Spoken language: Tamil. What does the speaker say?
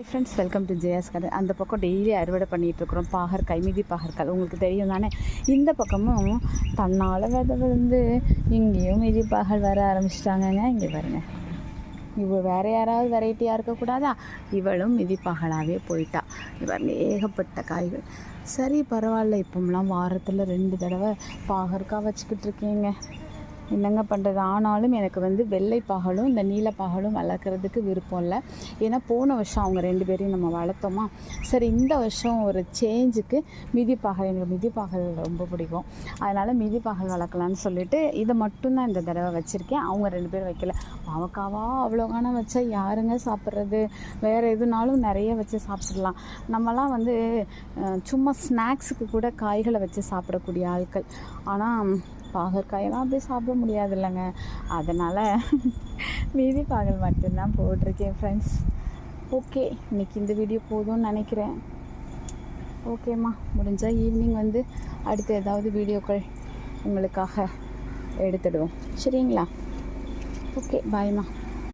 Friends, welcome to Jaya's garden. அந்த பக்கம் டெய்லி அறுவடை பண்ணிகிட்ருக்குறோம். பாகற்காய், மிதி பாகற்காய் உங்களுக்கு தெரியும் தானே. இந்த பக்கமும் தன்னால் விதை விழுந்து இங்கேயும் மிதி பாகல் வர ஆரம்பிச்சிட்டாங்கங்க. இங்கே பாருங்கள், இவள் வேறு யாராவது வெரைட்டியாக இருக்கக்கூடாதா? இவளும் மிதிப்பாகலாகவே போயிட்டா. இவர் ஏகப்பட்ட காய்கள். சரி, பரவாயில்ல, இப்போம்லாம் வாரத்தில் 2 தடவை பாகற்காய் வச்சுக்கிட்டு இருக்கீங்க. என்னங்க பண்ணுறது? ஆனாலும் எனக்கு வெள்ளை பாகலும் இந்த நீல பாகலும் வளர்க்குறதுக்கு விருப்பம் இல்லை. ஏன்னா போன வருஷம் அவங்க 2 பேரையும் நம்ம வளர்த்தோமா. சரி, இந்த வருஷம் ஒரு சேஞ்சுக்கு மிதிப்பாகல், எனக்கு மிதிப்பாகல் ரொம்ப பிடிக்கும். அதனால் மிதிப்பாகல் வளர்க்கலான்னு சொல்லிட்டு இதை மட்டும்தான் இந்த தடவை வச்சுருக்கேன். அவங்க 2 பேர் வைக்கல. பாவக்காவா அவ்வளோகான வச்சா யாருங்க சாப்பிட்றது? வேறு எதுனாலும் நிறைய வச்சு சாப்பிட்லாம். நம்மலாம் சும்மா ஸ்நாக்ஸுக்கு கூட காய்களை வச்சு சாப்பிடக்கூடிய ஆட்கள். ஆனால் பாகற்காயெல்லாம் அப்படியே சாப்பிட முடியாது இல்லைங்க. அதனால் மீதி பாகல் மட்டும்தான் போட்டிருக்கேன் ஃப்ரெண்ட்ஸ். ஓகே, இன்றைக்கி இந்த வீடியோ போதும்னு நினைக்கிறேன். ஓகேம்மா, முடிஞ்சால் ஈவினிங் அடுத்து ஏதாவது வீடியோக்கள் உங்களுக்காக எடுத்துடுவோம். சரிங்களா? ஓகே, பாய்மா.